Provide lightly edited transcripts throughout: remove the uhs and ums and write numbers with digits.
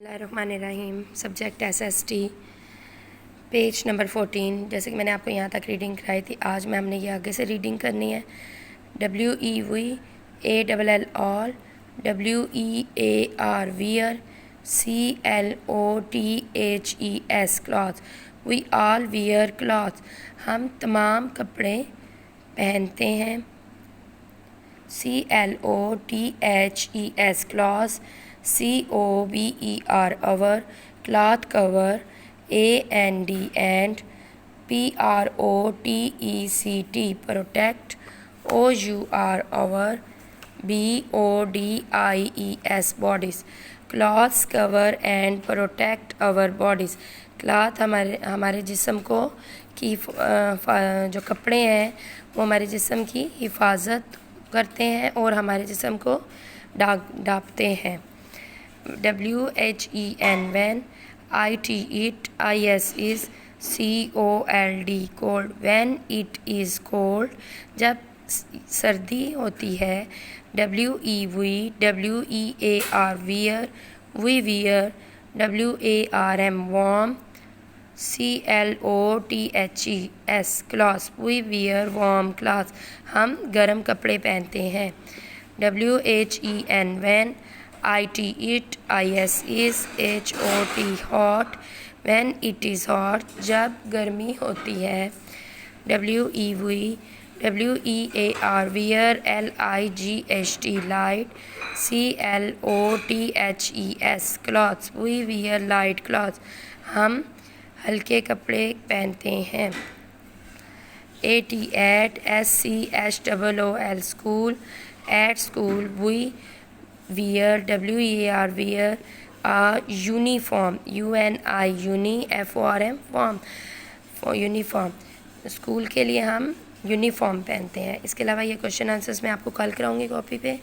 बिस्मिल्लाहिर्रहमानिर्रहीम। Subject SST, page number 14। जैसे कि मैंने आपको यहाँ तक रीडिंग कराई थी, आज में हमने ये आगे से रीडिंग करनी है। WEVALL all, WEAR wear, CLOTHES cloth, we all wear cloth, हम तमाम कपड़े पहनते हैं। CLOTHES cloth, COVER our, cloth cover, AND and, PROTECT protect, OUR our, BODIES bodies, cloths cover and protect our bodies। Cloth हमारे जिस्म को की जो कपड़े हैं वो हमारे जिस्म की हिफाजत करते हैं और हमारे जिस्म को ढांपते हैं। WHEN when, ITIS is, COLD cold, when it is cold जब सर्दी होती है। WEAR wear, we wear, WARM warm, CLOTHES cloth, we wear warm cloth, हम गर्म कपड़े पहनते हैं। WHEN when, ITIS is, HOT hot, when it is hot जब गर्मी होती है। WEAR wear, LIGHT light, CLOTHES cloths, we wear light cloths, हम हल्के कपड़े पहनते हैं। AT SCHOOL school, at school we wear, WEAR wear, uniform, UNI FORM form, uniform, school के लिए हम यूनिफॉर्म पहनते हैं। इसके अलावा ये क्वेश्चन आंसर्स मैं आपको कल कराऊंगी कॉपी पे।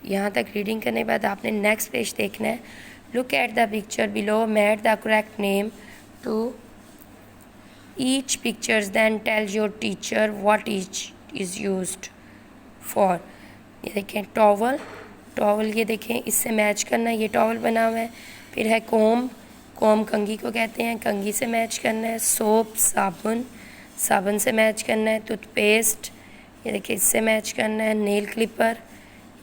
यहाँ तक रीडिंग करने के बाद आपने नेक्स्ट पेज देखना है। Look at the picture below, match the correct name to each pictures, then tell your teacher what each is used for. ये देखें टॉवल, टॉवल ये देखें इससे मैच करना है, ये टॉवल बना हुआ है। फिर है कोम, कोम कंघी को कहते हैं, कंघी से मैच करना है। सोप साबुन, साबुन से मैच करना है। टूथपेस्ट ये देखिए इससे मैच करना है। नेल क्लिपर,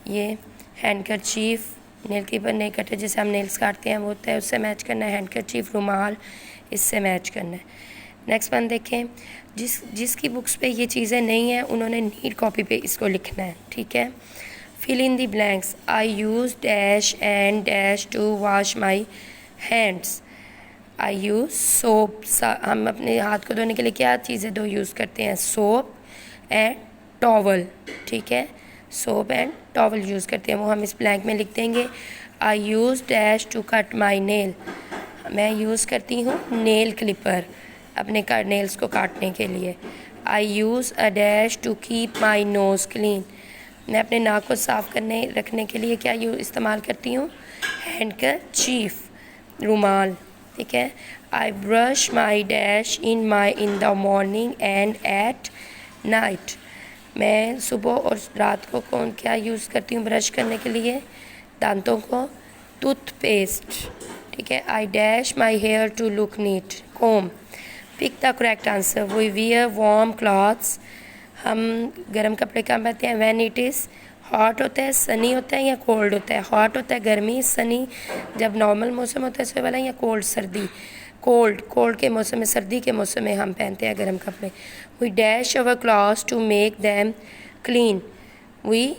ये handkerchief, nail clipper nail cutter जैसे हम नेल्स काटते हैं वो होता है, उससे मैच करना है। हैंडकरचीफ रुमाल, इससे मैच करना है। नेक्स्ट वन देखें, जिसकी बुक्स पे ये चीज़ें नहीं हैं उन्होंने नीट कॉपी पे इसको लिखना है, ठीक है। Fill in the blanks, I use dash and dash to wash my hands. I use soap, हम अपने हाथ को धोने के लिए क्या चीज़ें दो यूज़ करते हैं, सोप एंड टॉवल, ठीक है। सोप एंड टॉवल यूज़ करते हैं, वो हम इस ब्लैंक में लिख देंगे। I use dash to cut my nail, मैं यूज़ करती हूँ नेल क्लिपर अपने नेल्स को काटने के लिए। I use a dash to keep my nose clean, मैं अपने नाक को साफ़ करने रखने के लिए क्या इस्तेमाल करती हूँ, हैंडकरचीफ, रुमाल, ठीक है। I brush my dash in the morning and at night, मैं सुबह और रात को क्या यूज़ करती हूँ ब्रश करने के लिए, दांतों को, टूथपेस्ट, ठीक है। I dash my hair to look neat, comb. Pick the correct answer, we wear warm clothes, हम गर्म कपड़े कम पहनते हैं। व्हेन इट इज़ हॉट होता है, सनी होता है या कोल्ड होता है, हॉट होता है गर्मी, सनी जब नॉर्मल मौसम होता है सुबह वाला, या कोल्ड सर्दी, कोल्ड के मौसम में, सर्दी के मौसम में हम पहनते हैं गर्म कपड़े। We dash our clothes to make them clean, we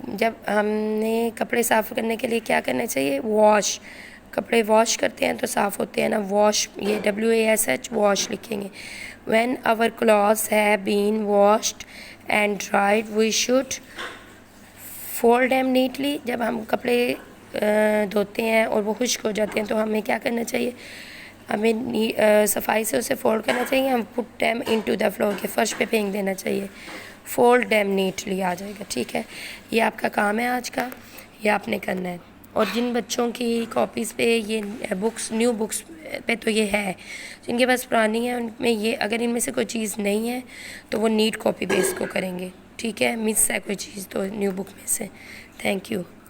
जब हमने कपड़े साफ़ करने के लिए क्या करना चाहिए, वॉश, कपड़े वॉश करते हैं तो साफ़ होते हैं ना, वॉश, ये WASH वॉश लिखेंगे। When our clothes have been washed and dried, we should fold them neatly, जब हम कपड़े धोते हैं और वो खुश्क हो जाते हैं तो हमें क्या करना चाहिए, हमें सफाई से उसे फोल्ड करना चाहिए। हम put dam into the floor, के फर्श पे फेंक देना चाहिए। फोल्ड डैम नीटली आ जाएगा, ठीक है। ये आपका काम है आज का, ये आपने करना है। और जिन बच्चों की कॉपीज़ पे ये बुक्स, न्यू बुक्स पे तो ये है, जिनके पास पुरानी है उनमें ये, अगर इनमें से कोई चीज़ नहीं है तो वो नीट कॉपी पे इसको करेंगे, ठीक है। मिस है कोई चीज़ तो न्यू बुक में से। Thank you.